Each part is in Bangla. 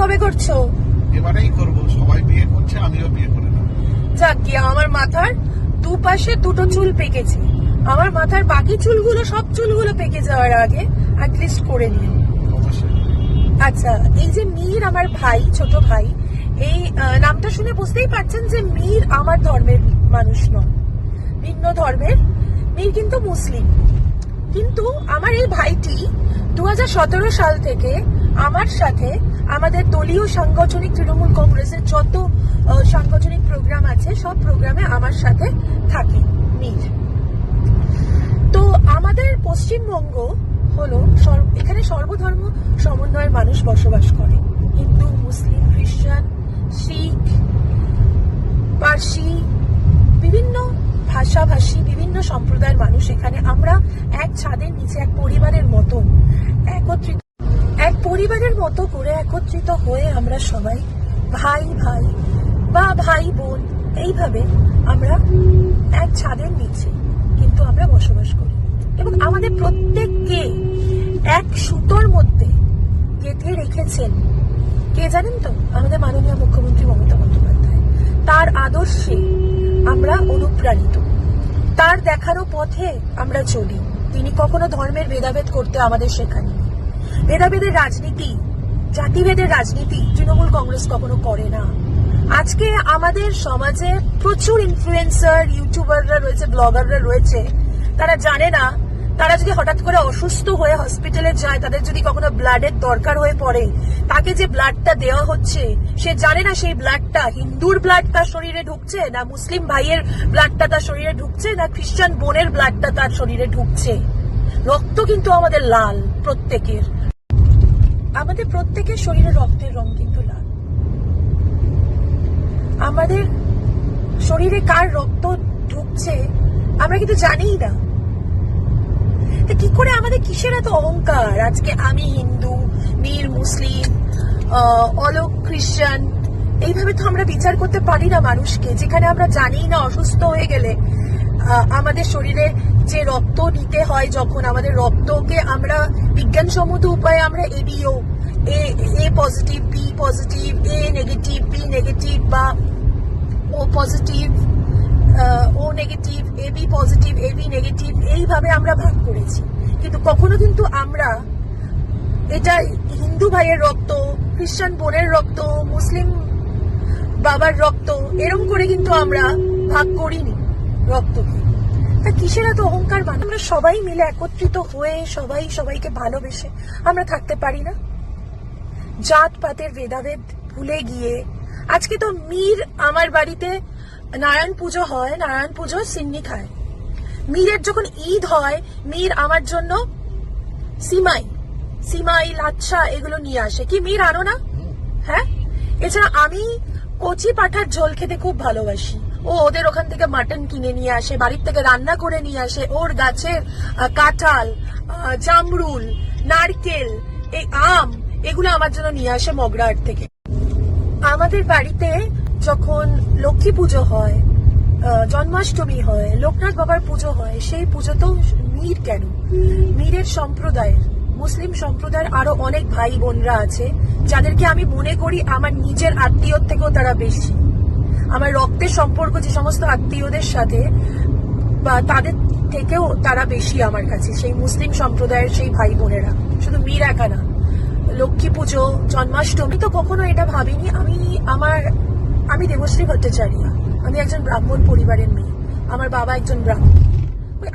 কবে করছো? এবারেই করবো, সবাই বিয়ে করছে, আমিও বিয়ে করে নেব। যাক গিয়া, আমার মাথার দুপাশে দুটো চুল পেকেছে, আমার মাথার বাকি চুলগুলো, সব চুলগুলো পেকে যাওয়ার আগে অ্যাটলিস্ট করে নিও। অবশ্যই। আচ্ছা, এই যে মীর আমার ভাই, ছোট ভাই, এই নামটা শুনে বুঝতেই পারছেন যে মীর আমার ধর্মের মানুষ নয়, ভিন্ন ধর্মের। মীর কিন্তু মুসলিম। কিন্তু আমার এই ভাইটি 2017 সাল থেকে আমার সাথে আমাদের দলীয় সাংগঠনিক তৃণমূল কংগ্রেসের যত সাংগঠনিক প্রোগ্রাম আছে সব প্রোগ্রামে আমার সাথে থাকে মীর। তো আমাদের পশ্চিমবঙ্গ হলো, এখানে সর্বধর্ম সমন্বয়ের মানুষ বসবাস করে। হিন্দু, মুসলিম, খ্রিস্টান, শিখ, পার্সি, বিভিন্ন ভাষাভাষী, বিভিন্ন সম্প্রদায়ের মানুষ এখানে। আমরা এক ছাদের নিচে এক পরিবারের মতো একত্রিত, এক পরিবারের মতো করে একত্রিত হয়ে আমরা সবাই ভাই ভাই বা ভাই বোন এইভাবে আমরা এক ছাদের নিচে কিন্তু আমরা বসবাস করি। এবং আমাদের প্রত্যেককে এক সুতোর মধ্যে গেঁথে রেখেছেন কে জানেন তো? আমাদের মাননীয় মুখ্যমন্ত্রী মমতা বন্দ্যোপাধ্যায়। তার আদর্শে আমরা অনুপ্রাণিত, তার দেখানো পথে আমরা চলি। তিনি কখনো ধর্মের ভেদাভেদ করতে আমাদের শেখাননি। ভেদাভেদের রাজনীতি, জাতিভেদের রাজনীতি তৃণমূল কংগ্রেস কখনো করে না। আজকে আমাদের সমাজে প্রচুর ইনফ্লুয়েন্সার, ইউটিউবাররা রয়েছে, ব্লগাররা রয়েছে, তারা জানে না, তারা যদি হঠাৎ করে অসুস্থ হয়ে হসপিটালে যায়, তাদের যদি কখনো ব্লাডের দরকার হয়ে পড়ে, তাকে যে ব্লাডটা দেওয়া হচ্ছে সে জানে না সেই ব্লাডটা হিন্দুর ব্লাড তার শরীরে ঢুকছে, না মুসলিম ভাইয়ের ব্লাডটা তার শরীরে ঢুকছে, না খ্রিস্টান বোনের ব্লাডটা তার শরীরে ঢুকছে। রক্ত কিন্তু আমাদের লাল, প্রত্যেকের, আমাদের প্রত্যেকের শরীরে রক্তের রং কিন্তু লাল। আমাদের শরীরে কার রক্ত ঢুকছে আমরা কিন্তু জানিই না। কি করে আমাদের কিসের এত অহংকার? আজকে আমি হিন্দু, মীর মুসলিম, অলোক খ্রিস্টান, এইভাবে তো আমরা বিচার করতে পারি না মানুষকে, যেখানে আমরা জানি না অসুস্থ হয়ে গেলে আমাদের শরীরে যে রক্ত নিতে হয়, যখন আমাদের রক্তকে আমরা বিজ্ঞানসম্মত উপায়ে আমরা ABO, A positive, B positive, A negative, B negative বা O positive, O negative, AB positive, AB negative, এইভাবে আমরা ভাগ করেছি। কিন্তু কখনো কিন্তু আমরা এটা হিন্দু ভাইয়ের রক্ত, খ্রিস্টান বোনের রক্ত, মুসলিম বাবার রক্ত, এরকম করে কিন্তু আমরা ভাগ করিনি রক্তকে। তা কিসের এত অহংকার? আমরা সবাই মিলে একত্রিত হয়ে সবাই সবাইকে ভালোবেসে আমরা থাকতে পারি না? জাত পাতের ভেদাভেদ ভুলে গিয়ে আজকে তো মীর আমার বাড়িতে নারায়ণ পুজো হয়, নারায়ণ পুজো সিন্নি খায়। মীরের যখন ঈদ হয়, মীর আমার জন্য সিমাই লাচ্ছা এগুলো নিয়ে আসে। কি মীর আনো না? হ্যাঁ। এছাড়া আমি কচি পাঠার ঝোল খেতে খুব ভালোবাসি। ও ওদের ওখান থেকে মাটন কিনে নিয়ে আসে, বাড়ির থেকে রান্না করে নিয়ে আসে। ওর গাছের কাঁঠাল, জামরুল, নারকেল, এই আম, এগুলো আমার জন্য নিয়ে আসে মগরাহাট থেকে। আমাদের বাড়িতে যখন লক্ষ্মী পুজো হয়, জন্মাষ্টমী হয়, লোকনাথ বাবার পুজো হয়, সেই পুজোতেও মীর কেন? মীরের সম্প্রদায়ের, মুসলিম সম্প্রদায়ের আরো অনেক ভাই বোনরা আছে যাদেরকে আমি মনে করি আমার নিজের আত্মীয়র থেকেও তারা বেশি। আমার রক্তের সম্পর্ক যে সমস্ত আত্মীয়দের সাথে, বা তাদের থেকেও তারা বেশি আমার কাছে, সেই মুসলিম সম্প্রদায়ের সেই ভাই বোনেরা। শুধু মীর একা না, লক্ষ্মী পুজো, জন্মাষ্টমী তো কখনো এটা ভাবিনি। আমি দেবশ্রী ভট্টাচার্য, আমি একজন ব্রাহ্মণ পরিবারের মেয়ে, আমার বাবা একজন ব্রাহ্মণ।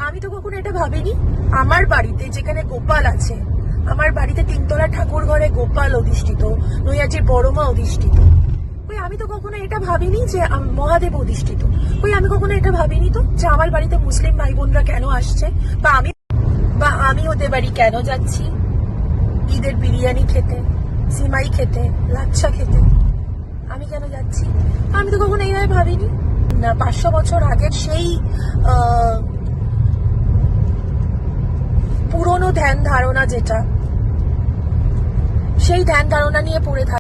আমি তো কখনো এটা ভাবিনি আমার বাড়িতে যেখানে গোপাল আছে, আমার বাড়িতে তিনতলা ঠাকুর ঘরে গোপাল অধিষ্ঠিত, নৈয়াজির বড়মা অধিষ্ঠিত। আমি তো কখনো এটা ভাবিনি যে মহাদেব অধিষ্ঠিত। আমি কখনো এটা ভাবিনি তো যে আমার বাড়িতে মুসলিম ভাই বোনরা কেন আসছে, বা আমি ওদের বাড়ি কেন যাচ্ছি ঈদের বিরিয়ানি খেতে, সিমাই খেতে, লাচ্ছা খেতে। আমি কেন যাচ্ছি? আমি তো কখনো এইভাবে ভাবিনি না। 500 বছর আগের সেই পুরনো ধ্যান ধারণা, যেটা সেই ধ্যান ধারণা নিয়ে পড়ে থাকে।